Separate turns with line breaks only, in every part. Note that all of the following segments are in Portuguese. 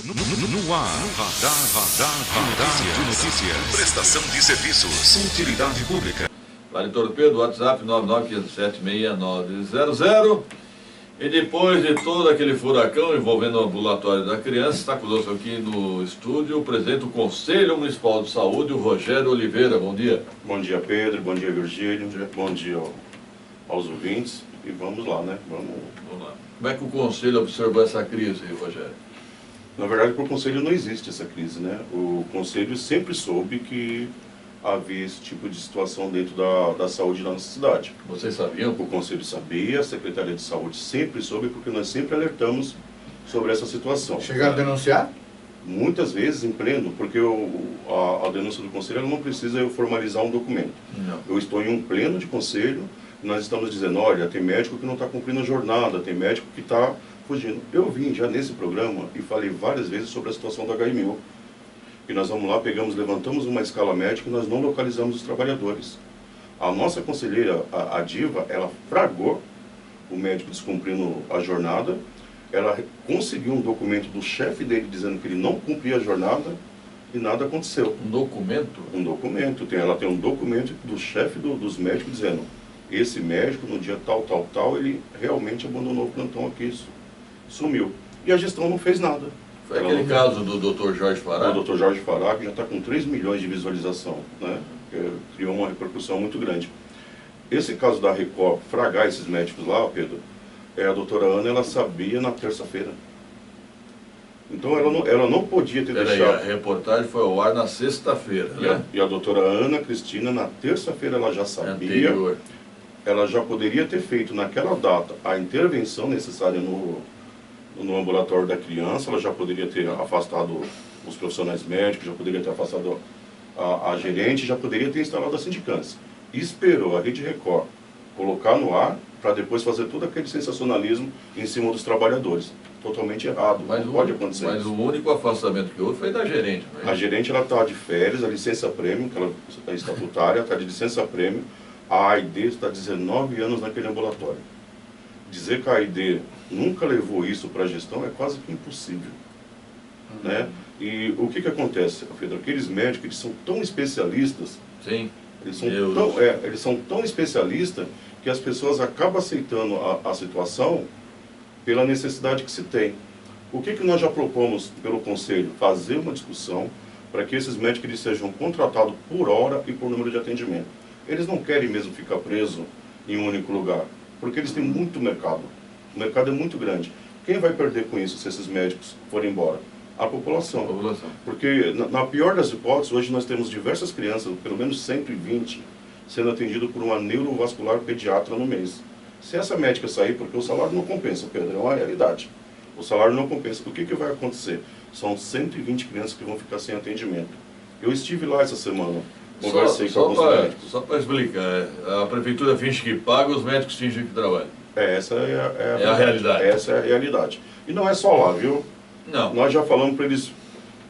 No ar, Radar de Notícias. Prestação de serviços. Utilidade pública.
Vale Torpedo, WhatsApp 995776900. E depois de todo aquele furacão envolvendo o ambulatório da criança, está conosco aqui no estúdio o presidente do Conselho Municipal de Saúde, o Rogério Oliveira. Bom dia.
Bom dia, Pedro. Bom dia, Virgílio. Bom dia aos ouvintes. E vamos lá, né? Vamos lá.
Como é que o Conselho observou essa crise, Rogério?
Na verdade, para o Conselho não existe essa crise, né? O Conselho sempre soube que havia esse tipo de situação dentro da saúde na nossa cidade.
Vocês sabiam?
O Conselho sabia, a Secretaria de Saúde sempre soube, porque nós sempre alertamos sobre essa situação.
Chegaram a denunciar?
Muitas vezes em pleno, porque a denúncia do Conselho ela não precisa eu formalizar um documento.
Não.
Eu estou em um pleno de Conselho, nós estamos dizendo, olha, tem médico que não está cumprindo a jornada, tem médico que está fugindo. Eu vim já nesse programa e falei várias vezes sobre a situação da HMO. Que nós vamos lá, levantamos uma escala médica e nós não localizamos os trabalhadores. A nossa conselheira, a Diva, ela fragou o médico descumprindo a jornada, ela conseguiu um documento do chefe dele dizendo que ele não cumpria a jornada e nada aconteceu.
Um documento?
Um documento. Ela tem um documento do chefe dos médicos dizendo esse médico, no dia tal, ele realmente abandonou o plantão aqui, sumiu. E a gestão não fez nada.
Foi aquele caso do Dr. Jorge Fará?
O Dr. Jorge Fará, que já está com 3 milhões de visualização, né? Criou uma repercussão muito grande. Esse caso da Record, fragar esses médicos lá, Pedro, a doutora Ana, ela sabia na terça-feira. Então ela não podia ter deixado...
A reportagem foi ao ar na sexta-feira, né?
E a doutora Ana Cristina, na terça-feira, ela já sabia.
Anterior.
Ela já poderia ter feito naquela data a intervenção necessária no ambulatório da criança, ela já poderia ter afastado os profissionais médicos, já poderia ter afastado a gerente, já poderia ter instalado a sindicância. E esperou a Rede Record colocar no ar para depois fazer todo aquele sensacionalismo em cima dos trabalhadores. Totalmente errado, não pode acontecer
mas
isso.
O único afastamento que houve foi da gerente. Né?
A gerente está de férias, a licença-prêmio, que ela é estatutária, está de licença-prêmio. A AID está 19 anos naquele ambulatório. Dizer que a AID nunca levou isso para a gestão é quase que impossível. Né? E o que acontece, Pedro? Aqueles médicos, eles são tão especialistas,
sim,
eles são tão especialistas que as pessoas acabam aceitando a situação pela necessidade que se tem. O que nós já propomos pelo Conselho? Fazer uma discussão para que esses médicos eles sejam contratados por hora e por número de atendimento. Eles não querem mesmo ficar presos em um único lugar, porque eles têm muito mercado. O mercado é muito grande. Quem vai perder com isso se esses médicos forem embora? A população. Porque, na pior das hipóteses, hoje nós temos diversas crianças, pelo menos 120, sendo atendidas por uma neurovascular pediatra no mês. Se essa médica sair, porque o salário não compensa, Pedro, é uma realidade. O salário não compensa. O que vai acontecer? São 120 crianças que vão ficar sem atendimento. Eu estive lá essa semana. Conversei com alguns médicos.
Só para explicar, a prefeitura finge que paga, os médicos fingem que trabalham.
Essa é
a realidade.
Essa é a realidade. E não é só lá, viu?
Não.
Nós já falamos para eles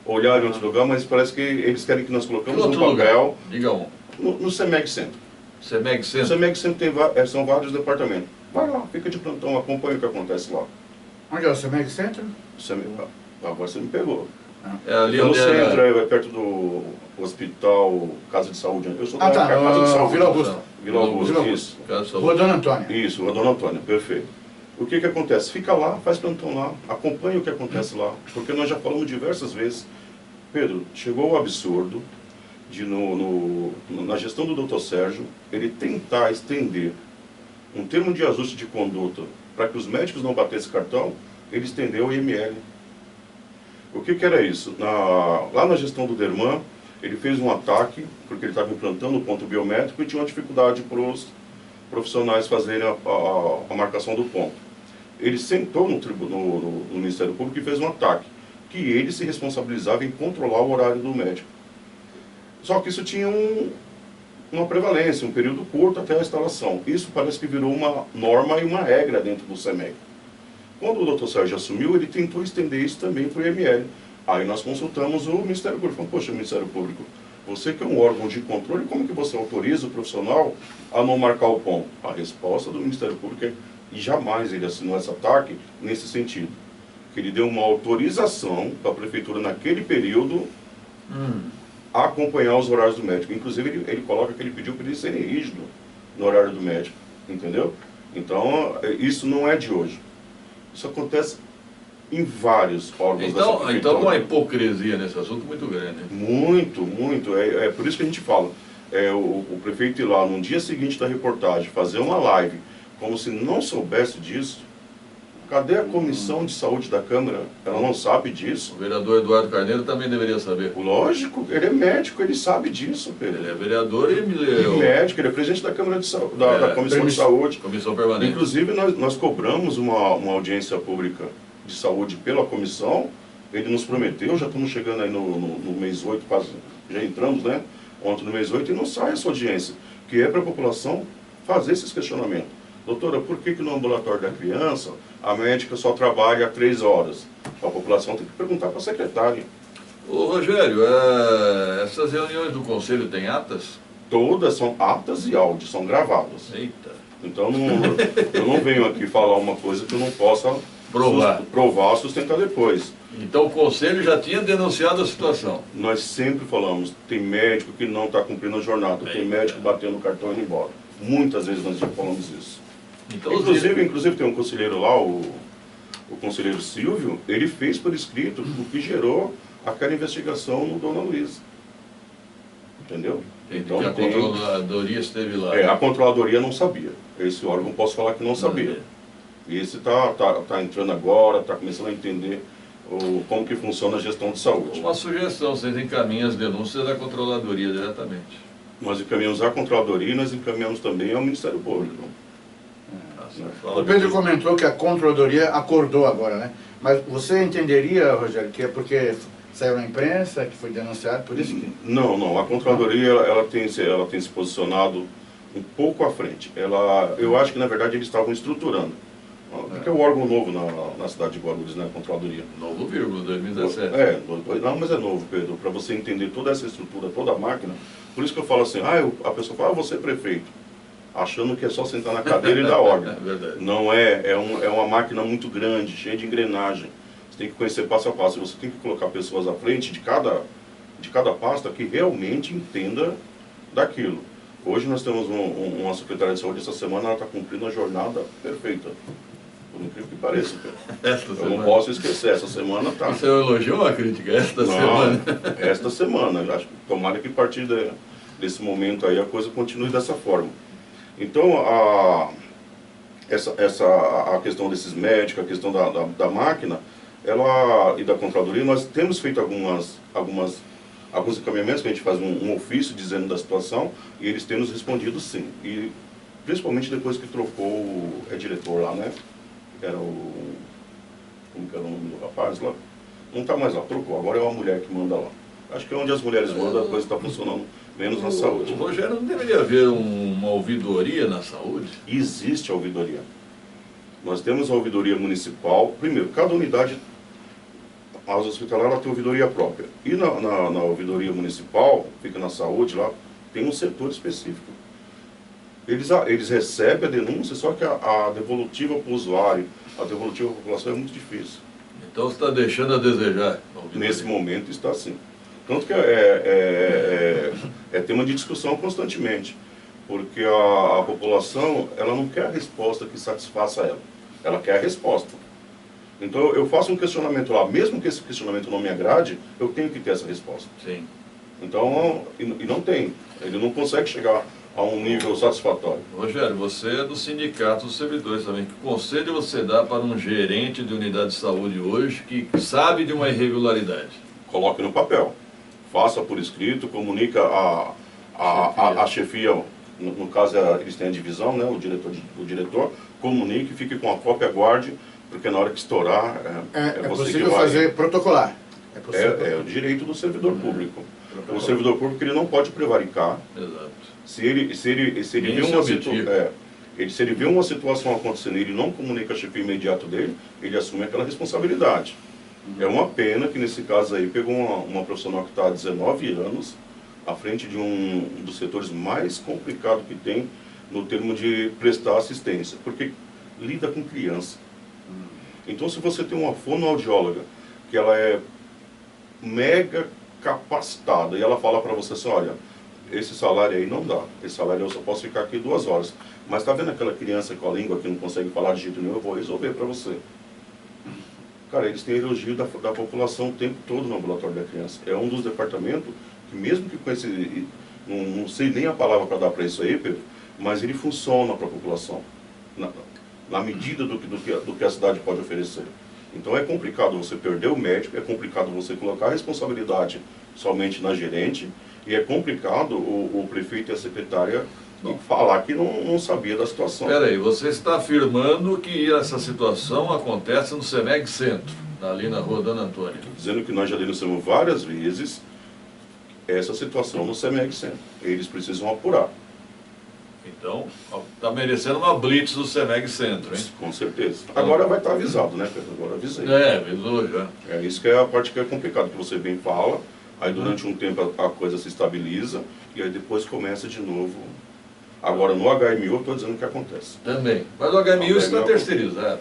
olharem em outro lugar, mas parece que eles querem que nós colocamos um papel...
Lugar? Diga um.
No CEMEG Centro.
CEMEG Centro?
O CEMEG Centro são vários departamentos. Vai lá, fica de plantão, acompanha o que acontece lá.
Onde é o CEMEG Centro?
Agora você me pegou.
É ali
no
onde
centro, é perto do hospital, Casa de Saúde. Eu sou da Casa de Saúde.
Vila Augusta.
Vila Augusta, isso.
Rua Dona Antônia.
Isso, Rua Dona Antônia, perfeito. O que acontece? Fica lá, faz plantão lá, acompanha o que acontece lá. Porque nós já falamos diversas vezes. Pedro, chegou o absurdo de, na gestão do Dr. Sérgio, ele tentar estender um termo de ajuste de conduta para que os médicos não batessem cartão, ele estendeu o IML. O que era isso? Lá na gestão do Derman, ele fez um ataque, porque ele estava implantando o ponto biométrico e tinha uma dificuldade para os profissionais fazerem a marcação do ponto. Ele sentou no Ministério Público e fez um ataque, que ele se responsabilizava em controlar o horário do médico. Só que isso tinha uma prevalência, um período curto até a instalação. Isso parece que virou uma norma e uma regra dentro do CEMEG. Quando o Dr. Sérgio assumiu, ele tentou estender isso também para o IML. Aí nós consultamos o Ministério Público. Falamos, poxa, Ministério Público, você que é um órgão de controle, como que você autoriza o profissional a não marcar o ponto? A resposta do Ministério Público é, e jamais ele assinou esse ataque nesse sentido. que ele deu uma autorização para a prefeitura naquele período a acompanhar os horários do médico. Inclusive ele coloca que ele pediu para ele serem rígido no horário do médico, entendeu? Então isso não é de hoje. Isso acontece em vários órgãos dessa prefeitura.
Então uma hipocrisia nesse assunto muito grande.
Muito, muito. É por isso que a gente fala. O prefeito ir lá no dia seguinte da reportagem, fazer uma live, como se não soubesse disso. Cadê a comissão de saúde da Câmara? Ela não sabe disso.
O vereador Eduardo Carneiro também deveria saber.
Lógico, ele é médico, ele sabe disso, Pedro.
Ele é vereador e
médico, ele é presidente da Câmara da Comissão de Saúde.
Comissão permanente.
Inclusive, nós cobramos uma audiência pública de saúde pela comissão. Ele nos prometeu, já estamos chegando aí no mês 8, quase, já entramos, né? Ontem no mês 8, e não sai essa audiência, que é para a população fazer esses questionamentos. Doutora, por que no ambulatório da criança a médica só trabalha 3 horas? A população tem que perguntar para a secretária.
Ô Rogério, essas reuniões do conselho têm atas?
Todas são atas e áudios, são gravadas.
Eita.
Então eu não venho aqui falar uma coisa que eu não possa provar, sustentar depois.
Então o conselho já tinha denunciado a situação?
Nós sempre falamos, tem médico que não está cumprindo a jornada, tem médico batendo o cartão e indo embora. Muitas vezes nós já falamos isso. Então, inclusive tem um conselheiro lá, o conselheiro Silvio, ele fez por escrito o que gerou aquela investigação no Dona Luísa. Entendeu?
Então, que a controladoria esteve lá.
A controladoria não sabia. Esse órgão posso falar que não sabia. Esse está entrando agora, está começando a entender como que funciona a gestão de saúde.
Uma sugestão, vocês encaminham as denúncias da controladoria diretamente.
Nós encaminhamos à controladoria e nós encaminhamos também ao Ministério Público.
O Pedro comentou que a controladoria acordou agora, né? Mas você entenderia, Rogério, que é porque saiu na imprensa, que foi denunciado, por isso que...
Não. A controladoria ela tem se posicionado um pouco à frente. Eu acho que, na verdade, eles estavam estruturando. Porque é o órgão novo na cidade de Guarulhos, né? A controladoria.
Novo, 2017.
Não, mas é novo, Pedro. Para você entender toda essa estrutura, toda a máquina. Por isso que eu falo assim, a pessoa fala, você é prefeito. Achando que é só sentar na cadeira e dar ordem.
É verdade.
Não é uma máquina muito grande, cheia de engrenagem. Você tem que conhecer passo a passo. Você tem que colocar pessoas à frente de cada pasta que realmente entenda daquilo. Hoje nós temos uma secretária de saúde, essa semana ela está cumprindo a jornada perfeita. Por incrível que pareça. Eu não posso esquecer, essa semana está...
Isso é um elogio ou uma crítica? Semana?
Esta semana. Acho que tomara que a partir desse momento aí a coisa continue dessa forma. Então, a questão desses médicos, a questão da máquina, e da controladoria, nós temos feito alguns encaminhamentos, que a gente faz um ofício dizendo da situação, e eles têm nos respondido sim. E principalmente depois que trocou o diretor lá, né? Era como que era o nome do rapaz lá? Não está mais lá, trocou, agora é uma mulher que manda lá. Acho que é onde as mulheres mandam, a coisa está funcionando menos na saúde.
Rogério, não deveria haver uma ouvidoria na saúde?
Existe a ouvidoria. Nós temos a ouvidoria municipal. Primeiro, cada unidade, a hospitalar, ela tem ouvidoria própria. E na ouvidoria municipal, fica na saúde lá, tem um setor específico. Eles recebem a denúncia, só que a devolutiva para o usuário, a devolutiva para a população é muito difícil.
Então você está deixando a desejar?
Nesse momento está assim. Tanto que é tema de discussão constantemente, porque a população ela não quer a resposta que satisfaça ela, ela quer a resposta. Então eu faço um questionamento lá, mesmo que esse questionamento não me agrade, eu tenho que ter essa resposta.
Sim.
Então, e não tem, ele não consegue chegar a um nível satisfatório.
Rogério, você é do sindicato dos servidores também. Que conselho você dá para um gerente de unidade de saúde hoje que sabe de uma irregularidade?
Coloque no papel. Faça por escrito, comunica a chefia, no caso eles têm a divisão, né, o diretor, comunique, fique com a cópia, guarde, porque na hora que estourar,
é
você
possível
que vai...
fazer protocolar.
É o direito do servidor público. O servidor público ele não pode prevaricar.
Exato.
Se ele vê uma situação acontecendo e ele não comunica a chefia imediato dele, ele assume aquela responsabilidade. É uma pena que nesse caso aí pegou uma profissional que está há 19 anos à frente de um dos setores mais complicados que tem no termo de prestar assistência, porque lida com criança. Então, se você tem uma fonoaudióloga, que ela é mega capacitada, e ela fala para você assim, olha, esse salário aí não dá, esse salário eu só posso ficar aqui 2 horas. Mas tá vendo aquela criança com a língua que não consegue falar de jeito nenhum, eu vou resolver para você. Cara, eles têm elogio da população o tempo todo no ambulatório da criança. É um dos departamentos que mesmo que com esse, não sei nem a palavra para dar para isso aí, Pedro, mas ele funciona para a população, na medida do que a cidade pode oferecer. Então é complicado você perder o médico, é complicado você colocar a responsabilidade somente na gerente, e é complicado o prefeito e a secretária falar que não sabia da situação.
Peraí, você está afirmando que essa situação acontece no CEMEG Centro, ali na rua Dona Antônia.
Dizendo que nós já denunciamos várias vezes essa situação no CEMEG Centro. Eles precisam apurar.
Então, está merecendo uma blitz do CEMEG Centro, hein?
Com certeza. Agora vai estar avisado, né, Pedro? Agora avisei.
Avisou já.
É isso que é a parte que é complicada, que você bem fala, aí durante um tempo a coisa se estabiliza, e aí depois começa de novo. Agora, no HMU, eu estou dizendo o que acontece.
Também. Mas o HMU está terceirizado.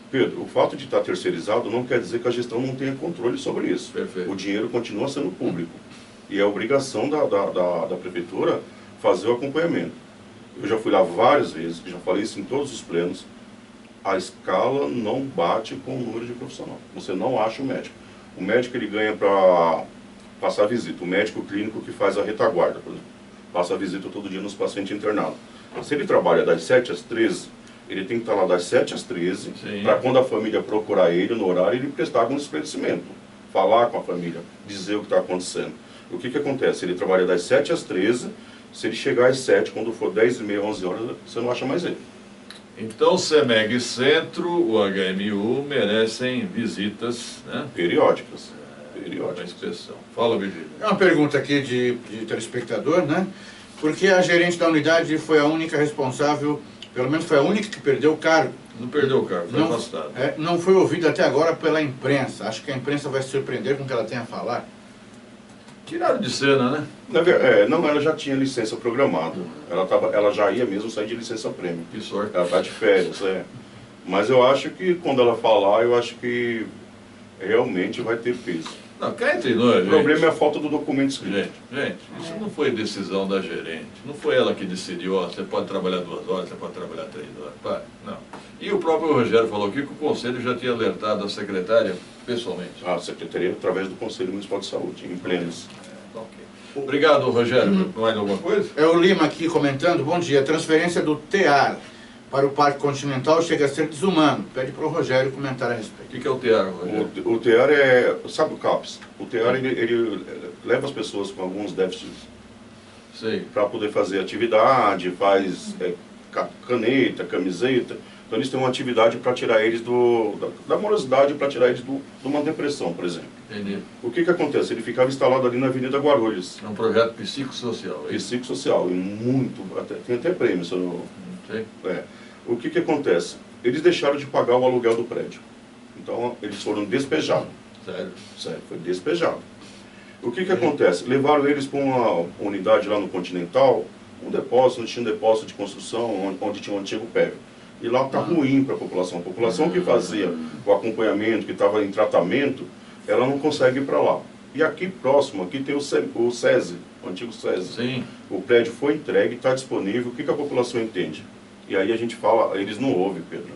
Pedro, o fato de estar terceirizado não quer dizer que a gestão não tenha controle sobre isso.
Perfeito.
O dinheiro continua sendo público. E é obrigação da prefeitura fazer o acompanhamento. Eu já fui lá várias vezes, já falei isso em todos os plenos. A escala não bate com o número de profissional. Você não acha o médico. O médico ele ganha para passar visita. O médico clínico que faz a retaguarda, por exemplo, passa a visita todo dia nos pacientes internados. Se ele trabalha das 7 às 13, ele tem que estar lá das 7 às 13, para quando a família procurar ele no horário, ele prestar algum esclarecimento. Falar com a família, dizer o que está acontecendo. O que acontece? Ele trabalha das 7 às 13, se ele chegar às 7, quando for 10h30, 11 horas, você não acha mais ele.
Então, o CEMEG Centro, o HMU, merecem visitas, né?
Periódicas.
Uma inspeção. Fala, Virgílio.
É uma pergunta aqui de telespectador, né? Porque a gerente da unidade foi a única responsável, pelo menos foi a única que perdeu o cargo.
Não perdeu o cargo, foi afastado.
Não foi ouvida até agora pela imprensa. Acho que a imprensa vai se surpreender com o que ela tem a falar.
Tiraram de cena, né?
Não, ela já tinha licença programada. Ela já ia mesmo sair de licença prêmio.
Que sorte.
Ela está de férias, Mas eu acho que quando ela falar, eu acho que realmente vai ter peso.
Não, cá entre nós, gente.
O problema é a falta do documento escrito.
Gente, isso não foi decisão da gerente. Não foi ela que decidiu, ó, você pode trabalhar 2 horas, você pode trabalhar 3 horas. Pá, não. E o próprio Rogério falou aqui que o Conselho já tinha alertado a secretária pessoalmente.
A Secretaria através do Conselho Municipal de Saúde, em plenos.
Okay. Obrigado, Rogério. Mais alguma coisa?
É o Lima aqui comentando. Bom dia. A transferência do TEAR para o Parque Continental chega a ser desumano. Pede para o Rogério comentar a respeito.
O que é o TEAR, Rogério?
O TEAR é... Sabe o CAPS? O TEAR ele leva as pessoas com alguns déficits para poder fazer atividade, faz caneta, camiseta. Então eles têm uma atividade para tirar eles da morosidade, para tirar eles de uma depressão, por exemplo.
Entendi.
O que acontece? Ele ficava instalado ali na Avenida Guarulhos.
É um projeto psicossocial.
Psicossocial, e muito, tem até prêmio. O que acontece? Eles deixaram de pagar o aluguel do prédio. Então eles foram despejados. Sério, foi despejado. O que acontece? Levaram eles para uma unidade lá no Continental, um depósito, onde tinha um depósito de construção, onde tinha um antigo PEV. E lá está ruim para a população. A população que fazia o acompanhamento, que estava em tratamento, ela não consegue ir para lá. E aqui próximo, aqui tem o SESI, o antigo SESI.
Sim.
O prédio foi entregue, está disponível. O que a população entende? E aí a gente fala, eles não ouvem, Pedro.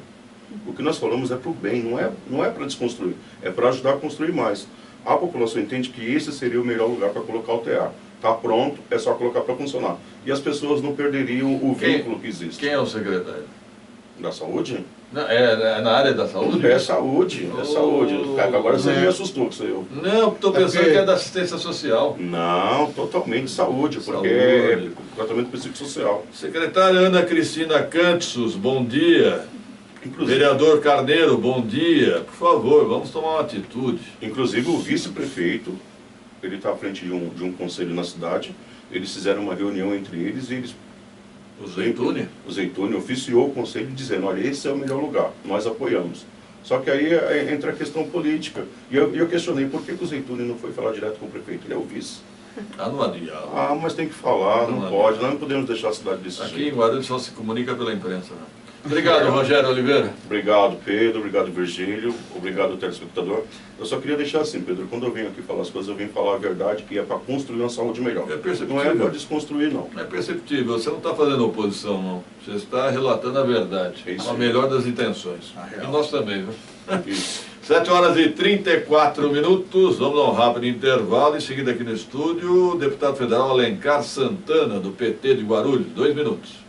O que nós falamos é para o bem, não é para desconstruir, é para ajudar a construir mais. A população entende que esse seria o melhor lugar para colocar o TEAR. Está pronto, é só colocar para funcionar. E as pessoas não perderiam o vínculo que existe.
Quem é o secretário?
Da saúde?
Não, é na área da saúde?
É saúde, é saúde. Agora você me assustou com isso aí.
Não, estou pensando que é da assistência social.
Não, totalmente saúde, porque é tratamento psicossocial.
Secretária Ana Cristina Cantsus, bom dia.
Inclusive,
vereador Carneiro, bom dia. Por favor, vamos tomar uma atitude.
Inclusive o vice-prefeito, ele está à frente de um conselho na cidade, eles fizeram uma reunião entre eles e eles...
O Zeituni?
O Zeituni oficiou o conselho dizendo, olha, esse é o melhor lugar, nós apoiamos. Só que aí entra a questão política. E eu questionei, por que o Zeituni não foi falar direto com o prefeito? Ele é o vice.
Não adianta.
Mas tem que falar, não pode, nós não podemos deixar a cidade desse jeito.
Aqui em Guarulhos só se comunica pela imprensa, né? Obrigado, Rogério Oliveira.
Obrigado, Pedro. Obrigado, Virgílio. Obrigado, telespectador. Eu só queria deixar assim, Pedro, quando eu venho aqui falar as coisas, eu venho falar a verdade, que é para construir uma saúde melhor.
É perceptível.
Não é para desconstruir, não.
É perceptível. Você não está fazendo oposição, não. Você está relatando a verdade.
É isso
a
aí.
melhor das intenções.
real.
E nós também, viu?
Isso.
7 horas e 34 minutos. Vamos dar um rápido intervalo. Em seguida aqui no estúdio, o deputado federal Alencar Santana, do PT de Guarulhos. 2 minutos.